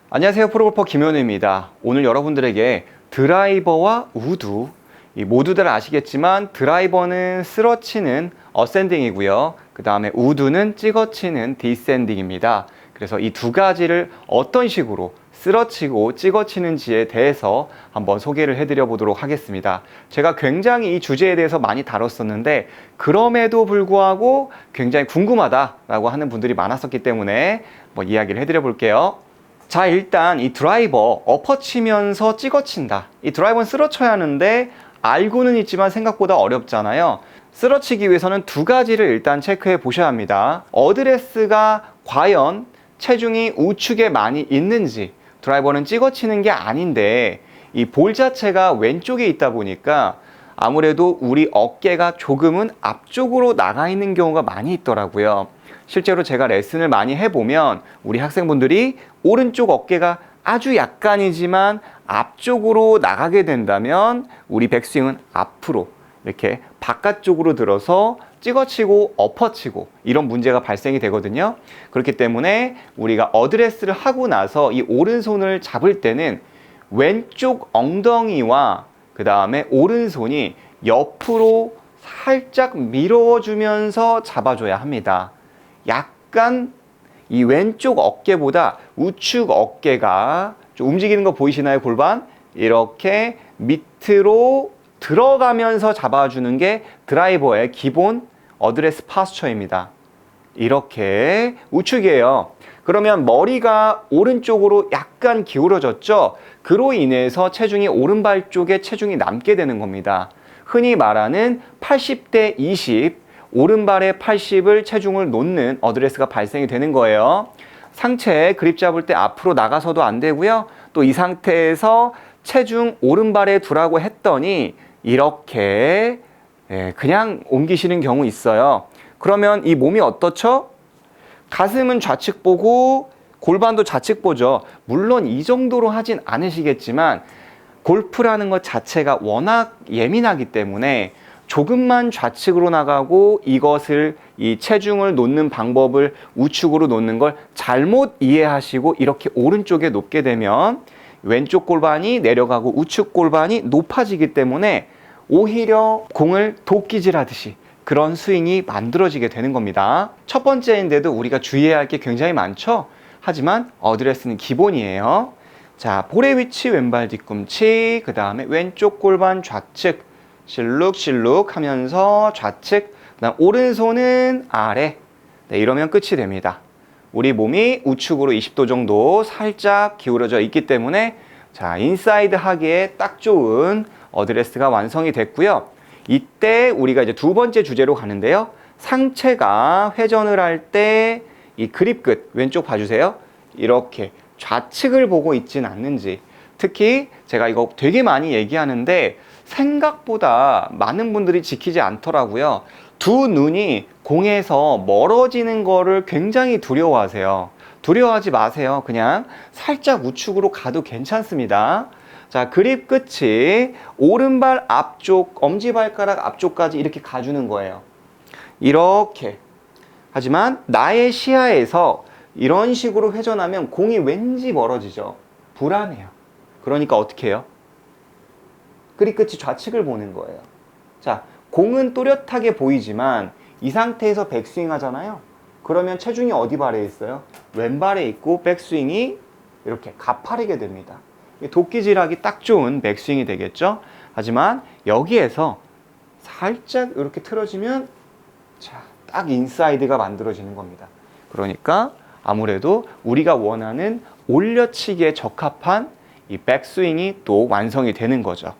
안녕하세요, 프로골퍼 김현우입니다. 오늘 여러분들에게 드라이버와 우드, 모두들 아시겠지만 드라이버는 쓸어치는 어센딩이고요. 그 다음에 우드는 찍어치는 디센딩입니다. 그래서 이 두 가지를 어떤 식으로 쓸어치고 찍어치는지에 대해서 한번 소개를 해드려 보도록 하겠습니다. 제가 굉장히 이 주제에 대해서 많이 다뤘었는데 그럼에도 불구하고 굉장히 궁금하다라고 하는 분들이 많았었기 때문에 이야기를 해드려 볼게요. 자, 일단 이 드라이버 엎어치면서 찍어친다. 이 드라이버는 쓸어쳐야 하는데 알고는 있지만 생각보다 어렵잖아요. 쓸어치기 위해서는 두 가지를 일단 체크해 보셔야 합니다. 어드레스가 과연 체중이 우측에 많이 있는지, 드라이버는 찍어치는 게 아닌데 이 볼 자체가 왼쪽에 있다 보니까 아무래도 우리 어깨가 조금은 앞쪽으로 나가 있는 경우가 많이 있더라고요. 실제로 제가 레슨을 많이 해보면 우리 학생분들이 오른쪽 어깨가 아주 약간이지만 앞쪽으로 나가게 된다면 우리 백스윙은 앞으로 이렇게 바깥쪽으로 들어서 찍어치고 엎어치고 이런 문제가 발생이 되거든요. 그렇기 때문에 우리가 어드레스를 하고 나서 이 오른손을 잡을 때는 왼쪽 엉덩이와 그 다음에 오른손이 옆으로 살짝 밀어주면서 잡아줘야 합니다. 약간 이 왼쪽 어깨보다 우측 어깨가 좀 움직이는 거 보이시나요? 골반 이렇게 밑으로 들어가면서 잡아주는 게 드라이버의 기본 어드레스 파스처입니다. 이렇게 우측이에요. 그러면 머리가 오른쪽으로 약간 기울어졌죠? 그로 인해서 체중이 오른발 쪽에 체중이 남게 되는 겁니다. 흔히 말하는 80대 20, 오른발에 80을 체중을 놓는 어드레스가 발생이 되는 거예요. 상체 그립 잡을 때 앞으로 나가서도 안 되고요. 또 이 상태에서 체중 오른발에 두라고 했더니 이렇게 그냥 옮기시는 경우 있어요. 그러면 이 몸이 어떻죠? 가슴은 좌측 보고 골반도 좌측 보죠. 물론 이 정도로 하진 않으시겠지만 골프라는 것 자체가 워낙 예민하기 때문에 조금만 좌측으로 나가고 이것을 이 체중을 놓는 방법을 우측으로 놓는 걸 잘못 이해하시고 이렇게 오른쪽에 놓게 되면 왼쪽 골반이 내려가고 우측 골반이 높아지기 때문에 오히려 공을 도끼질 하듯이 그런 스윙이 만들어지게 되는 겁니다. 첫 번째인데도 우리가 주의해야 할 게 굉장히 많죠? 하지만 어드레스는 기본이에요. 자, 볼의 위치 왼발 뒤꿈치, 그 다음에 왼쪽 골반 좌측 실룩실룩 하면서 좌측, 그다음 오른손은 아래. 네, 이러면 끝이 됩니다. 우리 몸이 우측으로 20도 정도 살짝 기울어져 있기 때문에 자, 인사이드 하기에 딱 좋은 어드레스가 완성이 됐고요. 이때 우리가 이제 두 번째 주제로 가는데요. 상체가 회전을 할 때 이 그립 끝 왼쪽 봐주세요. 이렇게 좌측을 보고 있진 않는지, 특히 제가 이거 되게 많이 얘기하는데 생각보다 많은 분들이 지키지 않더라고요. 두 눈이 공에서 멀어지는 거를 굉장히 두려워하세요. 두려워하지 마세요. 그냥 살짝 우측으로 가도 괜찮습니다. 자, 그립 끝이 오른발 앞쪽, 엄지발가락 앞쪽까지 이렇게 가주는 거예요. 이렇게. 하지만 나의 시야에서 이런 식으로 회전하면 공이 왠지 멀어지죠. 불안해요. 그러니까 어떻게 해요? 그립 끝이 좌측을 보는 거예요. 자, 공은 또렷하게 보이지만 이 상태에서 백스윙 하잖아요. 그러면 체중이 어디 발에 있어요? 왼발에 있고 백스윙이 이렇게 가파르게 됩니다. 도끼질하기 딱 좋은 백스윙이 되겠죠. 하지만 여기에서 살짝 이렇게 틀어지면 자, 딱 인사이드가 만들어지는 겁니다. 그러니까 아무래도 우리가 원하는 올려치기에 적합한 이 백스윙이 또 완성이 되는 거죠.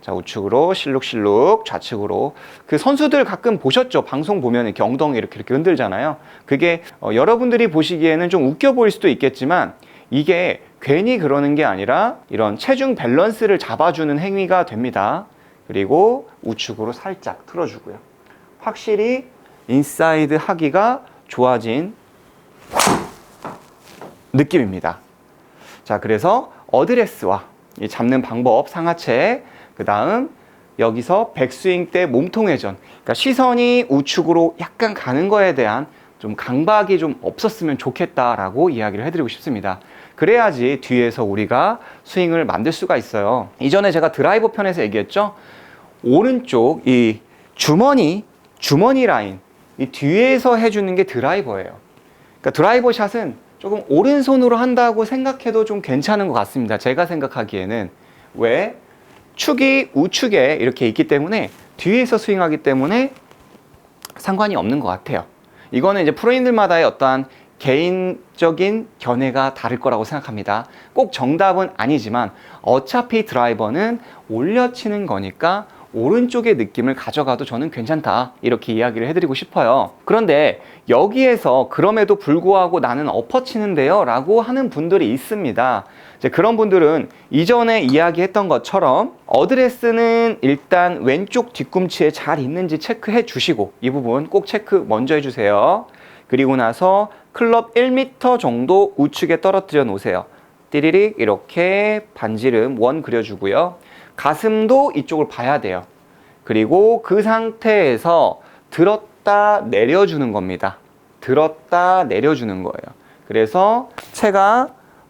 자, 우측으로 실룩실룩, 좌측으로. 그 선수들 가끔 보셨죠? 방송 보면 이렇게 엉덩이 이렇게 흔들잖아요. 그게 여러분들이 보시기에는 좀 웃겨 보일 수도 있겠지만 이게 괜히 그러는 게 아니라 이런 체중 밸런스를 잡아주는 행위가 됩니다. 그리고 우측으로 살짝 틀어주고요. 확실히 인사이드 하기가 좋아진 느낌입니다. 자, 그래서 어드레스와 이 잡는 방법, 상하체, 그 다음 여기서 백스윙 때 몸통 회전, 그러니까 시선이 우측으로 약간 가는 거에 대한 좀 강박이 좀 없었으면 좋겠다라고 이야기를 해드리고 싶습니다. 그래야지 뒤에서 우리가 스윙을 만들 수가 있어요. 이전에 제가 드라이버 편에서 얘기했죠. 오른쪽 이 주머니 라인 이 뒤에서 해주는 게 드라이버예요. 그러니까 드라이버 샷은 조금 오른손으로 한다고 생각해도 좀 괜찮은 것 같습니다. 제가 생각하기에는. 왜? 축이 우측에 이렇게 있기 때문에 뒤에서 스윙하기 때문에 상관이 없는 것 같아요. 이거는 이제 프로인들마다의 어떠한 개인적인 견해가 다를 거라고 생각합니다. 꼭 정답은 아니지만 어차피 드라이버는 올려치는 거니까 오른쪽의 느낌을 가져가도 저는 괜찮다, 이렇게 이야기를 해드리고 싶어요. 그런데 여기에서 그럼에도 불구하고 나는 엎어치는데요 라고 하는 분들이 있습니다. 이제 그런 분들은 이전에 이야기했던 것처럼 어드레스는 일단 왼쪽 뒤꿈치에 잘 있는지 체크해 주시고, 이 부분 꼭 체크 먼저 해주세요. 그리고 나서 클럽 1m 정도 우측에 떨어뜨려 놓으세요. 띠리릭 이렇게 반지름 원 그려주고요. 가슴도 이쪽을 봐야 돼요. 그리고 그 상태에서 들었다 내려주는 겁니다. 들었다 내려주는 거예요. 그래서 채가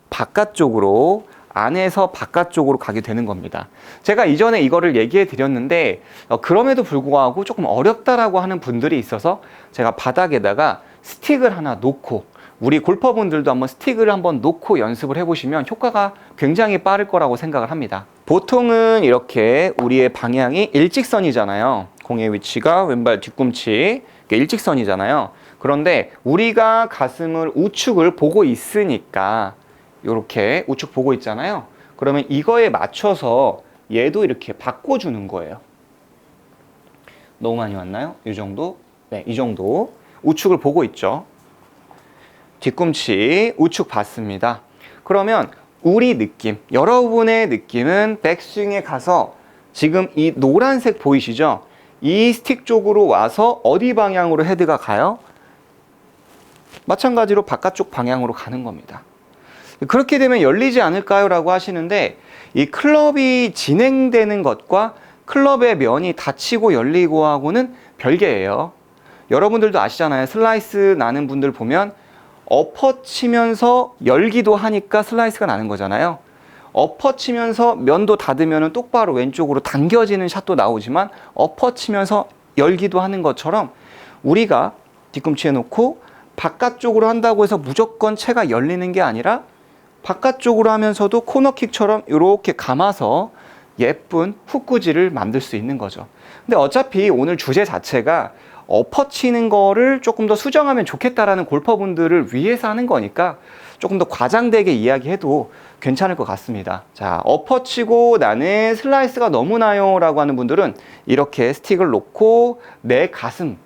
바깥쪽으로, 안에서 바깥쪽으로 가게 되는 겁니다. 제가 이전에 이거를 얘기해 드렸는데 그럼에도 불구하고 조금 어렵다라고 하는 분들이 있어서 제가 바닥에다가 스틱을 하나 놓고, 우리 골퍼분들도 한번 스틱을 한번 놓고 연습을 해보시면 효과가 굉장히 빠를 거라고 생각을 합니다. 보통은 이렇게 우리의 방향이 일직선이잖아요. 공의 위치가 왼발 뒤꿈치 일직선이잖아요. 그런데 우리가 가슴을 우측을 보고 있으니까 이렇게 우측 보고 있잖아요. 그러면 이거에 맞춰서 얘도 이렇게 바꿔주는 거예요. 너무 많이 왔나요? 이 정도? 네, 이 정도. 우측을 보고 있죠. 뒤꿈치 우측 봤습니다. 그러면 우리 느낌, 여러분의 느낌은 백스윙에 가서 지금 이 노란색 보이시죠? 이 스틱 쪽으로 와서 어디 방향으로 헤드가 가요? 마찬가지로 바깥쪽 방향으로 가는 겁니다. 그렇게 되면 열리지 않을까요? 라고 하시는데, 이 클럽이 진행되는 것과 클럽의 면이 닫히고 열리고 하고는 별개예요. 여러분들도 아시잖아요. 슬라이스 나는 분들 보면 엎어치면서 열기도 하니까 슬라이스가 나는 거잖아요. 엎어치면서 면도 닫으면 똑바로 왼쪽으로 당겨지는 샷도 나오지만, 엎어치면서 열기도 하는 것처럼 우리가 뒤꿈치에 놓고 바깥쪽으로 한다고 해서 무조건 채가 열리는 게 아니라 바깥쪽으로 하면서도 코너킥처럼 이렇게 감아서 예쁜 훅구질을 만들 수 있는 거죠. 근데 어차피 오늘 주제 자체가 엎어치는 거를 조금 더 수정하면 좋겠다라는 골퍼분들을 위해서 하는 거니까 조금 더 과장되게 이야기해도 괜찮을 것 같습니다. 자, 엎어치고 나는 슬라이스가 너무 나요 라고 하는 분들은 이렇게 스틱을 놓고 내 가슴,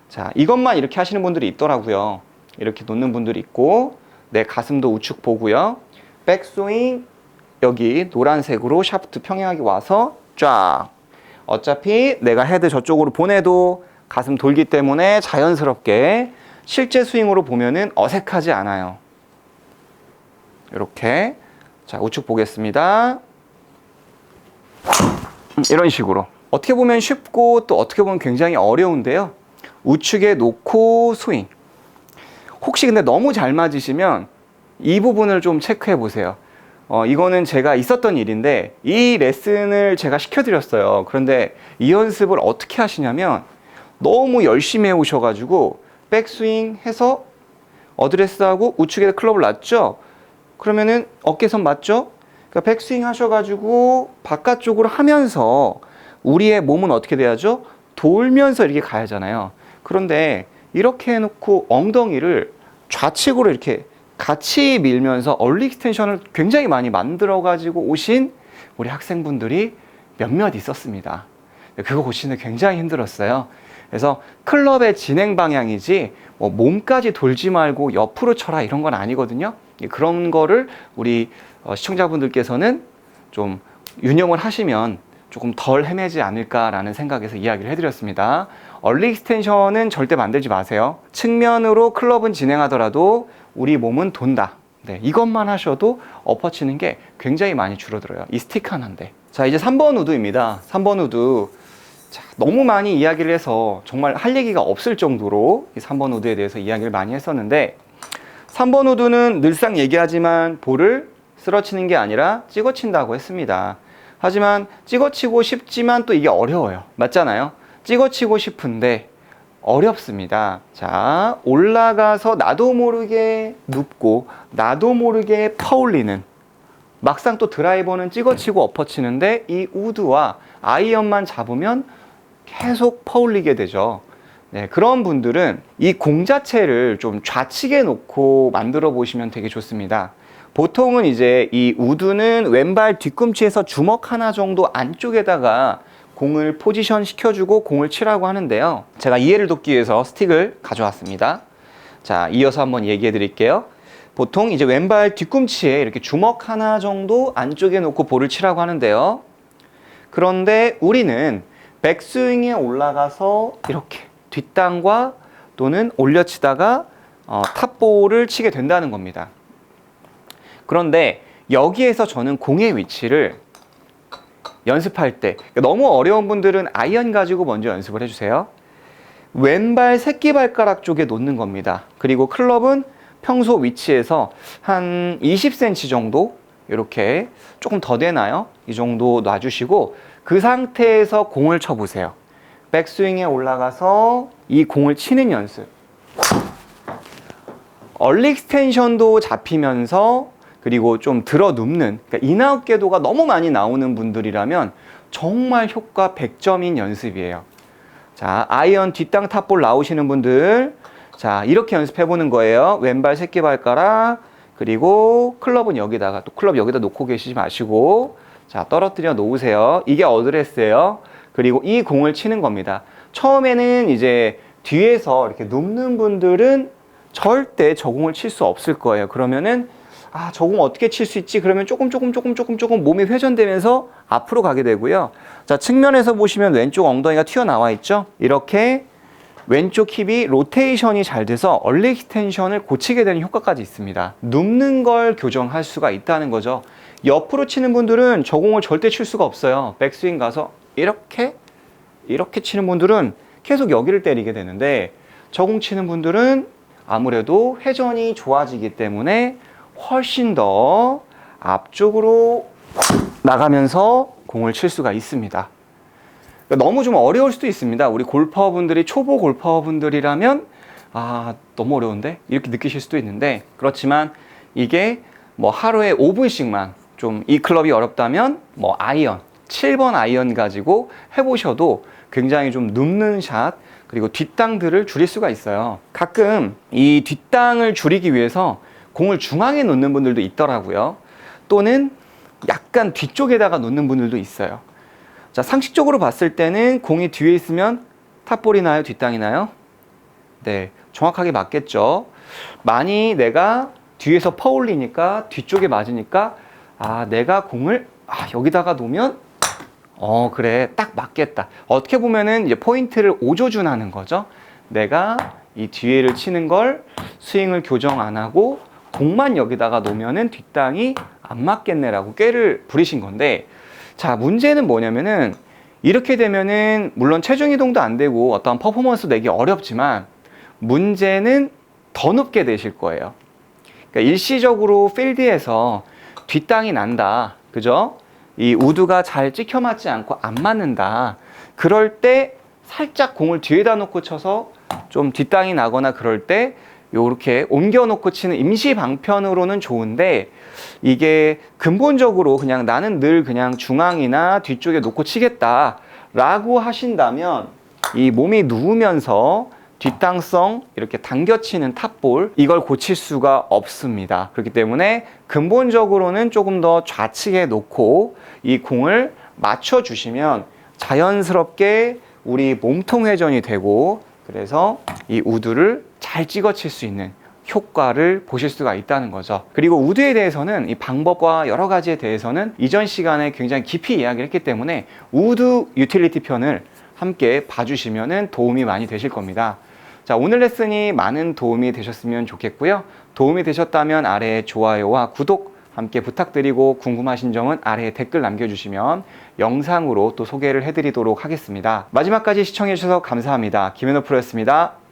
자, 이것만 이렇게 하시는 분들이 있더라고요. 이렇게 놓는 분들이 있고, 내 가슴도 우측 보고요. 백스윙 여기 노란색으로 샤프트 평행하게 와서 쫙. 어차피 내가 헤드 저쪽으로 보내도 가슴 돌기 때문에 자연스럽게 실제 스윙으로 보면은 어색하지 않아요. 이렇게. 자, 우측 보겠습니다. 이런 식으로. 어떻게 보면 쉽고 또 어떻게 보면 굉장히 어려운데요. 우측에 놓고 스윙. 혹시 근데 너무 잘 맞으시면 이 부분을 좀 체크해 보세요. 이거는 제가 있었던 일인데 이 레슨을 제가 시켜드렸어요. 그런데 이 연습을 어떻게 하시냐면 너무 열심히 해오셔가지고 백스윙 해서 어드레스하고 우측에 클럽을 놨죠. 그러면은 어깨선 맞죠? 그러니까 백스윙 하셔가지고 바깥쪽으로 하면서 우리의 몸은 어떻게 돼야죠? 돌면서 이렇게 가야잖아요. 그런데 이렇게 해놓고 엉덩이를 좌측으로 이렇게 같이 밀면서 얼리 익스텐션을 굉장히 많이 만들어가지고 오신 우리 학생분들이 몇몇 있었습니다. 그거 고치는데 굉장히 힘들었어요. 그래서 클럽의 진행 방향이지 뭐 몸까지 돌지 말고 옆으로 쳐라 이런 건 아니거든요. 그런 거를 우리 시청자분들께서는 좀 유념을 하시면 조금 덜 헤매지 않을까라는 생각에서 이야기를 해드렸습니다. 얼리 익스텐션은 절대 만들지 마세요. 측면으로 클럽은 진행하더라도 우리 몸은 돈다. 네, 이것만 하셔도 엎어치는 게 굉장히 많이 줄어들어요. 이 스틱 하나인데. 자, 이제 3번 우드입니다. 3번 우드. 자, 너무 많이 이야기를 해서 정말 할 얘기가 없을 정도로 이 3번 우드에 대해서 이야기를 많이 했었는데 3번 우드는 늘상 얘기하지만 볼을 쓰러치는 게 아니라 찍어친다고 했습니다. 하지만 찍어치고 싶지만 또 이게 어려워요. 맞잖아요? 찍어치고 싶은데 어렵습니다. 자, 올라가서 나도 모르게 눕고 나도 모르게 퍼올리는, 막상 또 드라이버는 찍어치고 엎어치는데 이 우드와 아이언만 잡으면 계속 퍼올리게 되죠. 네, 그런 분들은 이 공 자체를 좀 좌측에 놓고 만들어 보시면 되게 좋습니다. 보통은 이제 이 우드는 왼발 뒤꿈치에서 주먹 하나 정도 안쪽에다가 공을 포지션 시켜주고 공을 치라고 하는데요. 제가 이해를 돕기 위해서 스틱을 가져왔습니다. 자, 이어서 한번 얘기해 드릴게요. 보통 이제 왼발 뒤꿈치에 이렇게 주먹 하나 정도 안쪽에 놓고 볼을 치라고 하는데요. 그런데 우리는 백스윙에 올라가서 이렇게 뒷땅과 또는 올려치다가 탑볼을 치게 된다는 겁니다. 그런데 여기에서 저는 공의 위치를 연습할 때, 너무 어려운 분들은 아이언 가지고 먼저 연습을 해주세요. 왼발 새끼발가락 쪽에 놓는 겁니다. 그리고 클럽은 평소 위치에서 한 20cm 정도, 이렇게 조금 더 되나요? 이 정도 놔주시고 그 상태에서 공을 쳐보세요. 백스윙에 올라가서 이 공을 치는 연습. 얼리 익스텐션도 잡히면서 그리고 좀 들어 눕는, 그러니까 인아웃 궤도가 너무 많이 나오는 분들이라면 정말 효과 100점인 연습이에요. 자, 아이언 뒷땅 탑볼 나오시는 분들, 자, 이렇게 연습해 보는 거예요. 왼발 새끼발가락, 그리고 클럽은 여기다가, 또 클럽 여기다 놓고 계시지 마시고, 자, 떨어뜨려 놓으세요. 이게 어드레스예요. 그리고 이 공을 치는 겁니다. 처음에는 이제 뒤에서 이렇게 눕는 분들은 절대 저 공을 칠 수 없을 거예요. 그러면은 저 공 어떻게 칠 수 있지? 그러면 조금 몸이 회전되면서 앞으로 가게 되고요. 자, 측면에서 보시면 왼쪽 엉덩이가 튀어나와 있죠? 이렇게 왼쪽 힙이 로테이션이 잘 돼서 얼리 익스텐션을 고치게 되는 효과까지 있습니다. 눕는 걸 교정할 수가 있다는 거죠. 옆으로 치는 분들은 저 공을 절대 칠 수가 없어요. 백스윙 가서 이렇게 치는 분들은 계속 여기를 때리게 되는데, 저 공 치는 분들은 아무래도 회전이 좋아지기 때문에 훨씬 더 앞쪽으로 나가면서 공을 칠 수가 있습니다. 너무 좀 어려울 수도 있습니다. 우리 골퍼분들이 초보 골퍼분들이라면 너무 어려운데? 이렇게 느끼실 수도 있는데, 그렇지만 이게 뭐 하루에 5분씩만 좀 이 클럽이 어렵다면 뭐 아이언, 7번 아이언 가지고 해보셔도 굉장히 좀 눕는 샷, 그리고 뒷땅들을 줄일 수가 있어요. 가끔 이 뒷땅을 줄이기 위해서 공을 중앙에 놓는 분들도 있더라고요. 또는 약간 뒤쪽에다가 놓는 분들도 있어요. 자, 상식적으로 봤을 때는 공이 뒤에 있으면 탑볼이 나요? 뒷땅이 나요? 네, 정확하게 맞겠죠. 많이 내가 뒤에서 퍼올리니까 뒤쪽에 맞으니까 내가 공을 여기다가 놓으면 그래, 딱 맞겠다. 어떻게 보면은 이제 포인트를 오조준하는 거죠. 내가 이 뒤에를 치는 걸 스윙을 교정 안 하고 공만 여기다가 놓으면은 뒷땅이 안 맞겠네라고 꾀를 부리신 건데, 자, 문제는 뭐냐면은 이렇게 되면은 물론 체중 이동도 안 되고 어떠한 퍼포먼스 내기 어렵지만 문제는 더 높게 되실 거예요. 그러니까 일시적으로 필드에서 뒷땅이 난다, 그죠? 이 우드가 잘 찍혀 맞지 않고 안 맞는다. 그럴 때 살짝 공을 뒤에다 놓고 쳐서 좀 뒷땅이 나거나 그럴 때 요렇게 옮겨 놓고 치는 임시 방편으로는 좋은데, 이게 근본적으로 그냥 나는 늘 그냥 중앙이나 뒤쪽에 놓고 치겠다 라고 하신다면 이 몸이 누우면서 뒷땅성 이렇게 당겨치는 탑볼, 이걸 고칠 수가 없습니다. 그렇기 때문에 근본적으로는 조금 더 좌측에 놓고 이 공을 맞춰주시면 자연스럽게 우리 몸통 회전이 되고, 그래서 이 우드를 잘 찍어칠 수 있는 효과를 보실 수가 있다는 거죠. 그리고 우드에 대해서는 이 방법과 여러 가지에 대해서는 이전 시간에 굉장히 깊이 이야기를 했기 때문에 우드 유틸리티 편을 함께 봐주시면 도움이 많이 되실 겁니다. 자, 오늘 레슨이 많은 도움이 되셨으면 좋겠고요. 도움이 되셨다면 아래 좋아요와 구독 함께 부탁드리고 궁금하신 점은 아래에 댓글 남겨주시면 영상으로 또 소개를 해드리도록 하겠습니다. 마지막까지 시청해주셔서 감사합니다. 김현우 프로였습니다.